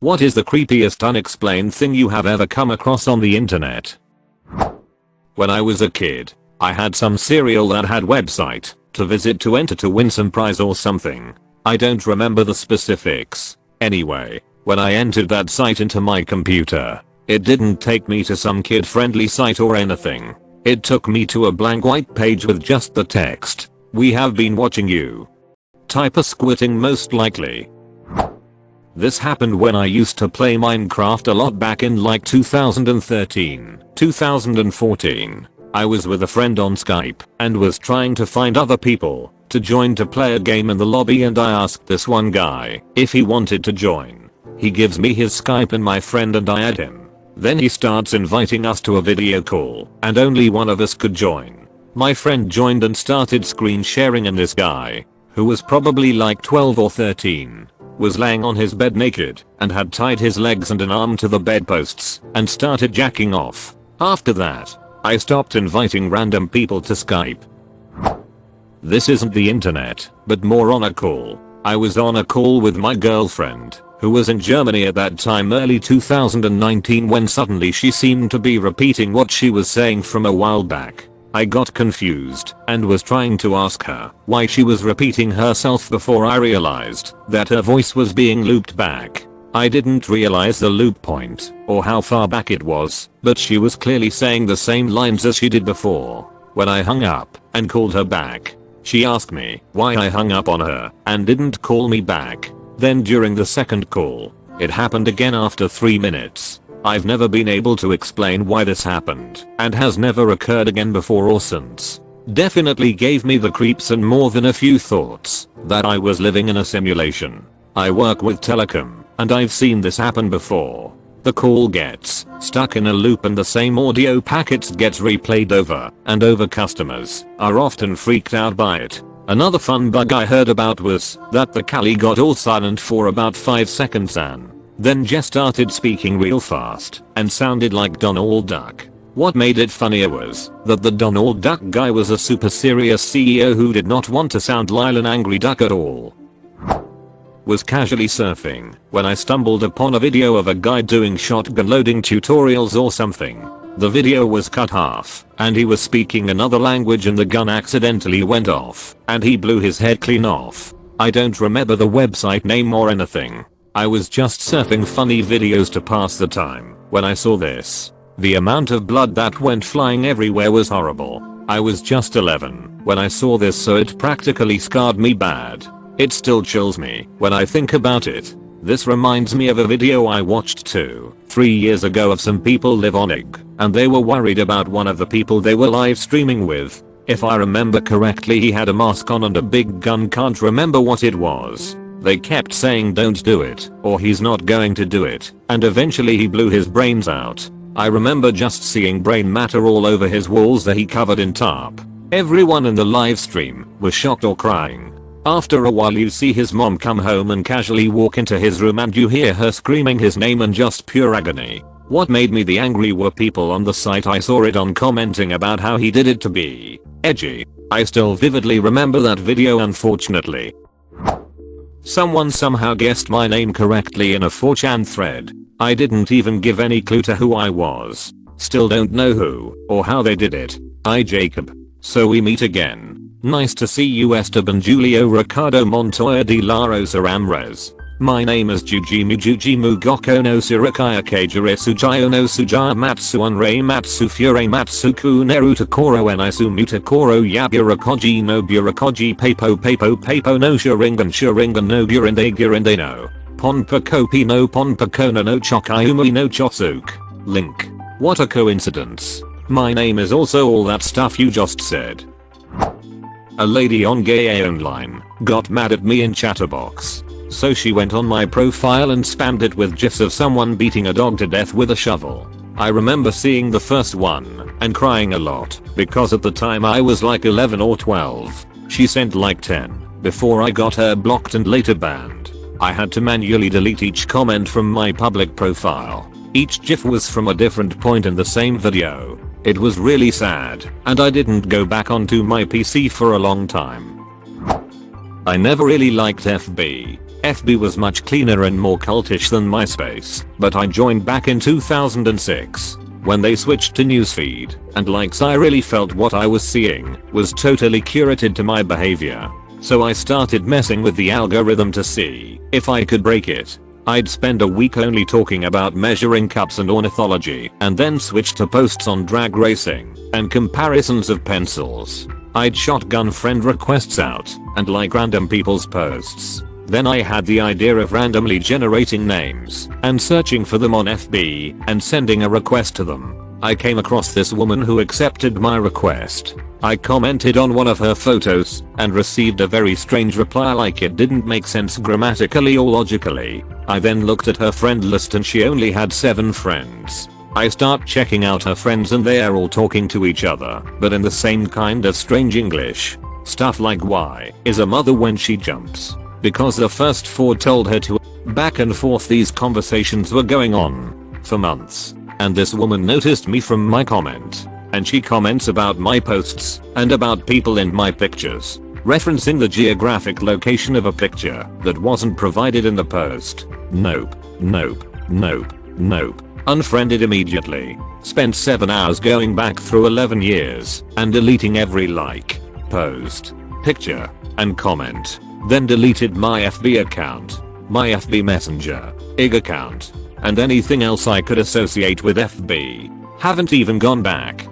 What is the creepiest unexplained thing you have ever come across on the internet? When I was a kid, I had some cereal that had website to visit to enter to win some prize or something. I don't remember the specifics. Anyway, when I entered that site into my computer, it didn't take me to some kid-friendly site or anything. It took me to a blank white page with just the text, "We have been watching you." Type a squirting most likely. This happened when I used to play Minecraft a lot back in like 2013, 2014. I was with a friend on Skype and was trying to find other people to join to play a game in the lobby, and I asked this one guy if he wanted to join. He gives me his Skype and my friend and I add him. Then he starts inviting us to a video call and only one of us could join. My friend joined and started screen sharing, and this guy, who was probably like 12 or 13, was laying on his bed naked and had tied his legs and an arm to the bedposts and started jacking off. After that, I stopped inviting random people to Skype. This isn't the internet, but more on a call. I was on a call with my girlfriend, who was in Germany at that time, early 2019, when suddenly she seemed to be repeating what she was saying from a while back. I got confused and was trying to ask her why she was repeating herself before I realized that her voice was being looped back. I didn't realize the loop point or how far back it was, but she was clearly saying the same lines as she did before. When I hung up and called her back, she asked me why I hung up on her and didn't call me back. Then during the second call, it happened again after 3 minutes. I've never been able to explain why this happened and has never occurred again before or since. Definitely gave me the creeps and more than a few thoughts that I was living in a simulation. I work with telecom and I've seen this happen before. The call gets stuck in a loop and the same audio packets gets replayed over and over. Customers are often freaked out by it. Another fun bug I heard about was that the Kali got all silent for about 5 seconds and then just started speaking real fast and sounded like Donald Duck. What made it funnier was that the Donald Duck guy was a super serious CEO who did not want to sound like an angry duck at all. Was casually surfing when I stumbled upon a video of a guy doing shotgun loading tutorials or something. The video was cut half and he was speaking another language and the gun accidentally went off and he blew his head clean off. I don't remember the website name or anything. I was just surfing funny videos to pass the time when I saw this. The amount of blood that went flying everywhere was horrible. I was just 11 when I saw this, so it practically scarred me bad. It still chills me when I think about it. This reminds me of a video I watched 2-3 years ago of some people live on IG, and they were worried about one of the people they were live streaming with. If I remember correctly, he had a mask on and a big gun, can't remember what it was. They kept saying don't do it or he's not going to do it, and eventually he blew his brains out. I remember just seeing brain matter all over his walls that he covered in tarp. Everyone in the live stream was shocked or crying. After a while you see his mom come home and casually walk into his room and you hear her screaming his name in just pure agony. What made me the angry were people on the site I saw it on commenting about how he did it to be edgy. I still vividly remember that video. Unfortunately, someone somehow guessed my name correctly in a 4chan thread. I didn't even give any clue to who I was. Still don't know who or how they did it. Hi Jacob. So we meet again. Nice to see you, Esteban Julio Ricardo Montoya de la Rosa Ramrez. My name is Jujimu Jujimu Goko no Surikaya Kajire Sujayo no Sujaya Matsu Unrei Matsu Fure Matsu Kuneru Takoro Enaisu Mutakoro Yaburakoji no Burakoji Papo no Sharingan no Gurinde no Ponpa Kopi no Ponpa Kona no Chokayumi no Chosuk. Link. What a coincidence. My name is also all that stuff you just said. A lady on Gay Online got mad at me in Chatterbox. So she went on my profile and spammed it with gifs of someone beating a dog to death with a shovel. I remember seeing the first one and crying a lot because at the time I was like 11 or 12. She sent like 10 before I got her blocked and later banned. I had to manually delete each comment from my public profile. Each gif was from a different point in the same video. It was really sad and I didn't go back onto my PC for a long time. I never really liked FB. FB was much cleaner and more cultish than MySpace, but I joined back in 2006. When they switched to newsfeed and likes, I really felt what I was seeing was totally curated to my behavior. So I started messing with the algorithm to see if I could break it. I'd spend a week only talking about measuring cups and ornithology and then switch to posts on drag racing and comparisons of pencils. I'd shotgun friend requests out and like random people's posts. Then I had the idea of randomly generating names and searching for them on FB and sending a request to them. I came across this woman who accepted my request. I commented on one of her photos and received a very strange reply, like it didn't make sense grammatically or logically. I then looked at her friend list and she only had 7 friends. I start checking out her friends and they are all talking to each other, but in the same kind of strange English. Stuff like why is a mother when she jumps? Because the first 4 told her to. Back and forth these conversations were going on for months. And this woman noticed me from my comment. And she comments about my posts and about people in my pictures, referencing the geographic location of a picture that wasn't provided in the post. Nope, nope, nope, nope. Unfriended immediately. Spent 7 hours going back through 11 years and deleting every like, post, picture, and comment. Then deleted my FB account, my FB Messenger, IG account, and anything else I could associate with FB. Haven't even gone back.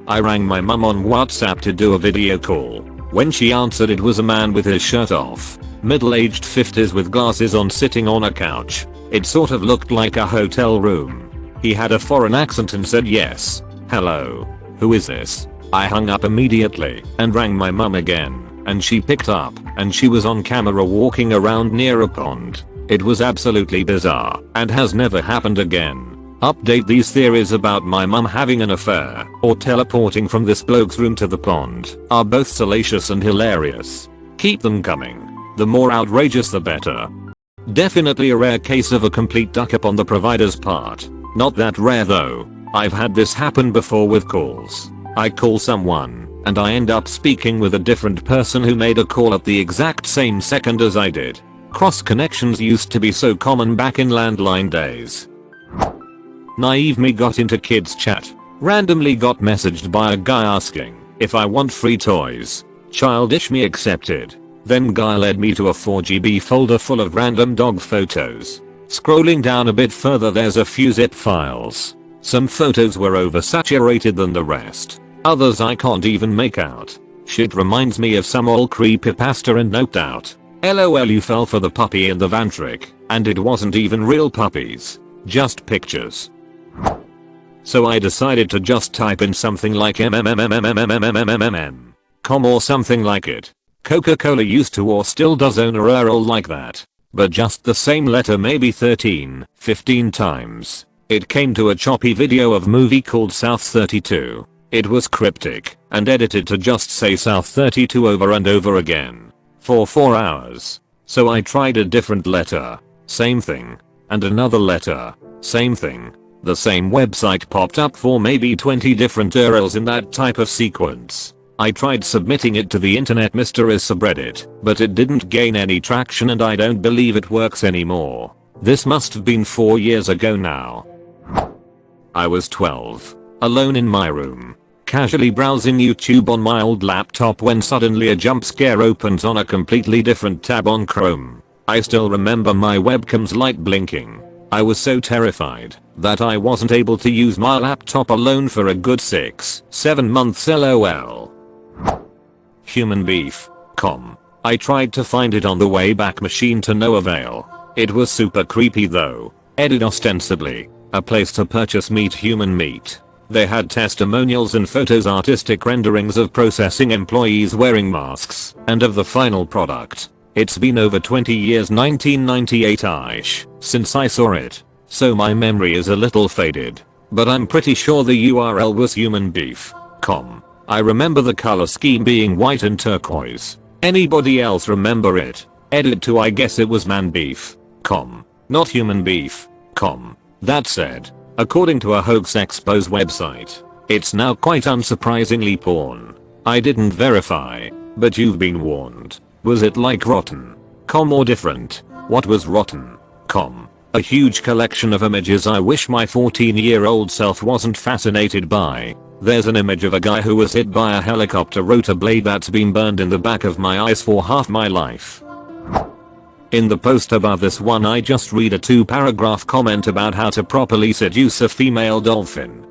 I rang my mum on WhatsApp to do a video call. When she answered, it was a man with his shirt off, middle-aged 50s with glasses on, sitting on a couch. It sort of looked like a hotel room. He had a foreign accent and said yes. Hello. Who is this? I hung up immediately and rang my mum again. And she picked up, and she was on camera walking around near a pond. It was absolutely bizarre and has never happened again. Update: these theories about my mum having an affair or teleporting from this bloke's room to the pond are both salacious and hilarious. Keep them coming. The more outrageous the better. Definitely a rare case of a complete duck up on the provider's part. Not that rare though. I've had this happen before with calls. I call someone and I end up speaking with a different person who made a call at the exact same second as I did. Cross connections used to be so common back in landline days. Naive me got into kids chat. Randomly got messaged by a guy asking if I want free toys. Childish me accepted. Then guy led me to a 4GB folder full of random dog photos. Scrolling down a bit further, there's a few zip files. Some photos were oversaturated than the rest. Others I can't even make out. Shit reminds me of some old creepypasta and no doubt. LOL, you fell for the puppy in the van trick, and it wasn't even real puppies. Just pictures. So I decided to just type in something like com or something like it. Coca-Cola used to or still does own a URL like that. But just the same letter maybe 13, 15 times. It came to a choppy video of movie called South 32. It was cryptic and edited to just say South 32 over and over again for 4 hours. So I tried a different letter, same thing, and another letter, same thing. The same website popped up for maybe 20 different URLs in that type of sequence. I tried submitting it to the internet mystery subreddit, but it didn't gain any traction and I don't believe it works anymore. This must have been 4 years ago now. I was 12, alone in my room, casually browsing YouTube on my old laptop when suddenly a jump scare opens on a completely different tab on Chrome. I still remember my webcam's light blinking. I was so terrified that I wasn't able to use my laptop alone for a good 6-7 months lol. Human beef. Com. I tried to find it on the Wayback Machine to no avail. It was super creepy though. Edit ostensibly a place to purchase human meat. They had testimonials and photos, artistic renderings of processing employees wearing masks, and of the final product. It's been over 20 years, 1998ish, since I saw it, so my memory is a little faded. But I'm pretty sure the URL was humanbeef.com. I remember the color scheme being white and turquoise. Anybody else remember it? Edit to I guess it was manbeef.com, not humanbeef.com. That said, according to a hoax expose website, it's now quite unsurprisingly porn. I didn't verify, but you've been warned. Was it like rotten? Or different? What was rotten? A huge collection of images I wish my 14-year-old self wasn't fascinated by. There's an image of a guy who was hit by a helicopter rotor blade that's been burned in the back of my eyes for half my life. In the post above this one I just read a 2-paragraph comment about how to properly seduce a female dolphin.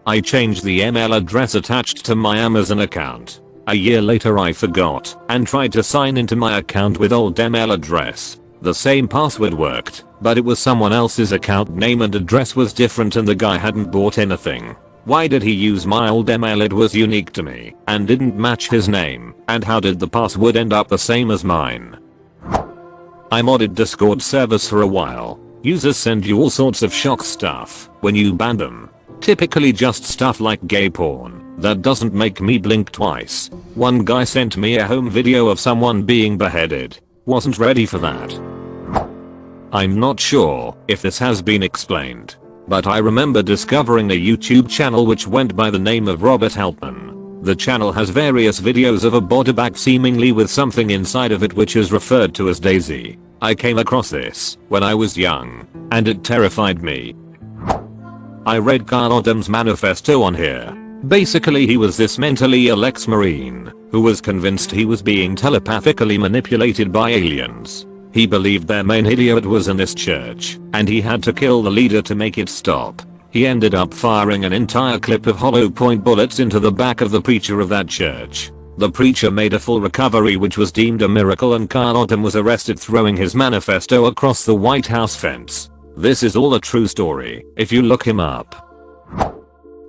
I changed the email address attached to my Amazon account. A year later I forgot and tried to sign into my account with old email address. The same password worked, but it was someone else's account name and address was different and the guy hadn't bought anything. Why did he use my old email? It was unique to me and didn't match his name. And how did the password end up the same as mine? I modded Discord servers for a while. Users send you all sorts of shock stuff when you ban them. Typically just stuff like gay porn. That doesn't make me blink twice. One guy sent me a home video of someone being beheaded. Wasn't ready for that. I'm not sure if this has been explained, but I remember discovering a YouTube channel which went by the name of Robert Helpman. The channel has various videos of a body bag seemingly with something inside of it which is referred to as Daisy. I came across this when I was young, and it terrified me. I read Carl Oddom's manifesto on here. Basically he was this mentally ill ex-marine who was convinced he was being telepathically manipulated by aliens. He believed their main idiot was in this church and he had to kill the leader to make it stop. He ended up firing an entire clip of hollow point bullets into the back of the preacher of that church. The preacher made a full recovery which was deemed a miracle and Carl Oddom was arrested throwing his manifesto across the White House fence. This is all a true story if you look him up.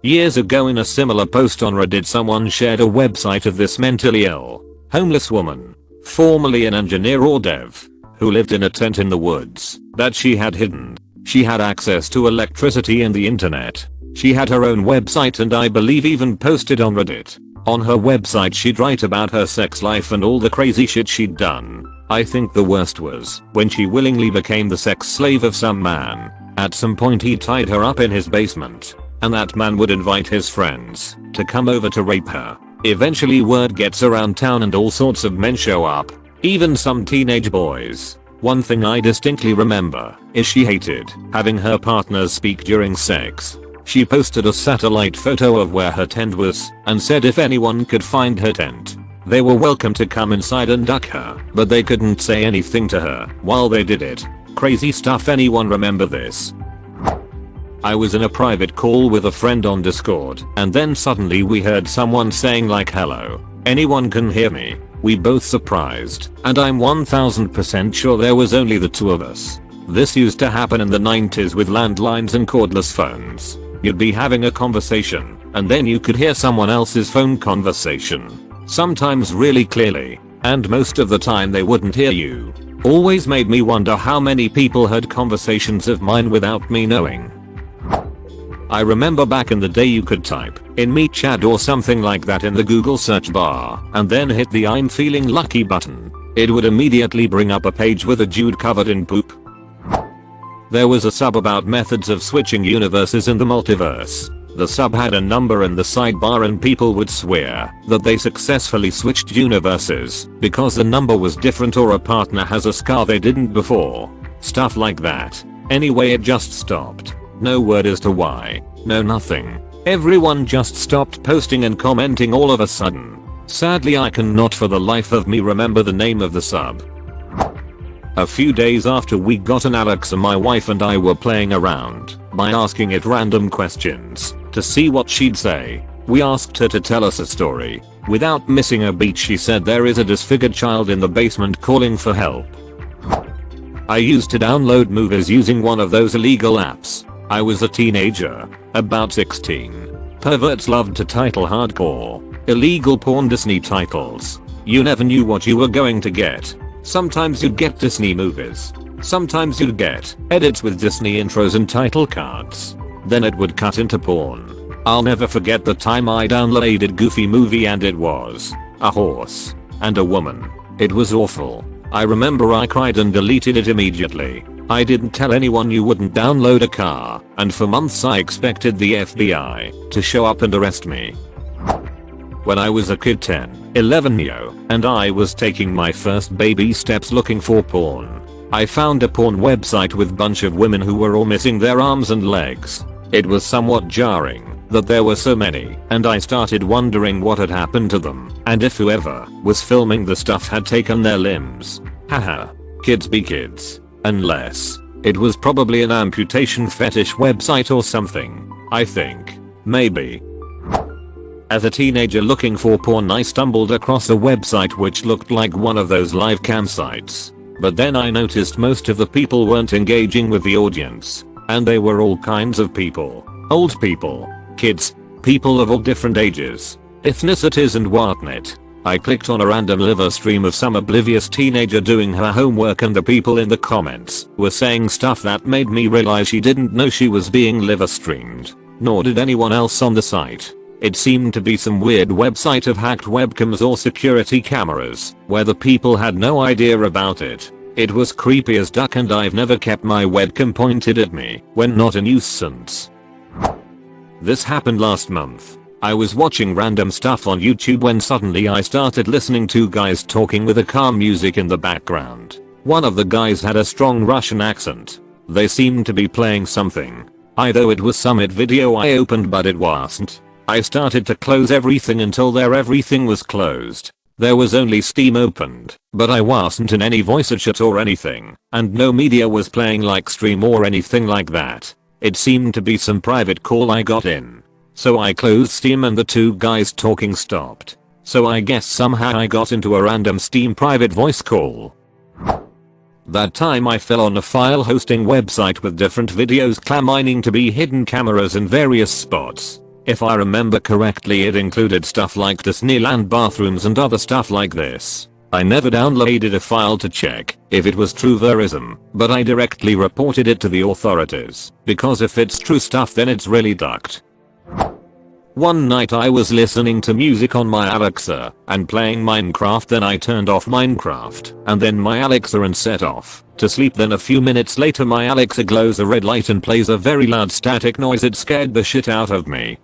Years ago in a similar post on Reddit someone shared a website of this mentally ill, homeless woman, formerly an engineer or dev, who lived in a tent in the woods that she had hidden. She had access to electricity and the internet. She had her own website and I believe even posted on Reddit. On her website she'd write about her sex life and all the crazy shit she'd done. I think the worst was when she willingly became the sex slave of some man. At some point he tied her up in his basement. And that man would invite his friends to come over to rape her. Eventually word gets around town and all sorts of men show up. Even some teenage boys. One thing I distinctly remember is she hated having her partners speak during sex. She posted a satellite photo of where her tent was and said if anyone could find her tent, they were welcome to come inside and duck her, but they couldn't say anything to her while they did it. Crazy stuff. Anyone remember this? I was in a private call with a friend on Discord and then suddenly we heard someone saying like hello. Anyone can hear me? We both surprised and I'm 1000% sure there was only the two of us. This used to happen in the 90s with landlines and cordless phones. You'd be having a conversation and then you could hear someone else's phone conversation. Sometimes really clearly and most of the time they wouldn't hear you. Always made me wonder how many people heard conversations of mine without me knowing. I remember back in the day you could type in "meet Chad" or something like that in the Google search bar and then hit the "I'm feeling lucky" button. It would immediately bring up a page with a dude covered in poop. There was a sub about methods of switching universes in the multiverse. The sub had a number in the sidebar and people would swear that they successfully switched universes because the number was different or a partner has a scar they didn't before. Stuff like that. Anyway it just stopped. No word as to why. No nothing. Everyone just stopped posting and commenting all of a sudden. Sadly I cannot for the life of me remember the name of the sub. A few days after we got an Alexa my wife and I were playing around by asking it random questions to see what she'd say. We asked her to tell us a story. Without missing a beat she said there is a disfigured child in the basement calling for help. I used to download movies using one of those illegal apps. I was a teenager, about 16. Perverts loved to title hardcore, illegal porn Disney titles. You never knew what you were going to get. Sometimes you'd get Disney movies. Sometimes you'd get edits with Disney intros and title cards. Then it would cut into porn. I'll never forget the time I downloaded Goofy movie and it was a horse and a woman. It was awful. I remember I cried and deleted it immediately. I didn't tell anyone you wouldn't download a car, and for months I expected the FBI to show up and arrest me. When I was a kid 10, 11 and I was taking my first baby steps looking for porn. I found a porn website with bunch of women who were all missing their arms and legs. It was somewhat jarring that there were so many, and I started wondering what had happened to them and if whoever was filming the stuff had taken their limbs. Haha. Kids be kids. Unless it was probably an amputation fetish website or something. I think. Maybe. As a teenager looking for porn, I stumbled across a website which looked like one of those live cam sites. But then I noticed most of the people weren't engaging with the audience. And they were all kinds of people. Old people, kids, people of all different ages, ethnicities and whatnot. I clicked on a random live stream of some oblivious teenager doing her homework, and the people in the comments were saying stuff that made me realize she didn't know she was being live streamed. Nor did anyone else on the site. It seemed to be some weird website of hacked webcams or security cameras, where the people had no idea about it. It was creepy as duck, and I've never kept my webcam pointed at me when not a nuisance. This happened last month. I was watching random stuff on YouTube when suddenly I started listening to guys talking with a calm music in the background. One of the guys had a strong Russian accent. They seemed to be playing something. Either it was some video I opened, but it wasn't. I started to close everything until everything was closed. There was only Steam opened, but I wasn't in any voice chat or anything, and no media was playing like stream or anything like that. It seemed to be some private call I got in. So I closed Steam and the two guys talking stopped. So I guess somehow I got into a random Steam private voice call. That time I fell on a file hosting website with different videos claiming to be hidden cameras in various spots. If I remember correctly, it included stuff like Disneyland bathrooms and other stuff like this. I never downloaded a file to check if it was true verism, but I directly reported it to the authorities, because if it's true stuff then it's really ducked. One night I was listening to music on my Alexa and playing Minecraft, then I turned off Minecraft and then my Alexa and set off to sleep. Then a few minutes later my Alexa glows a red light and plays a very loud static noise. It scared the shit out of me.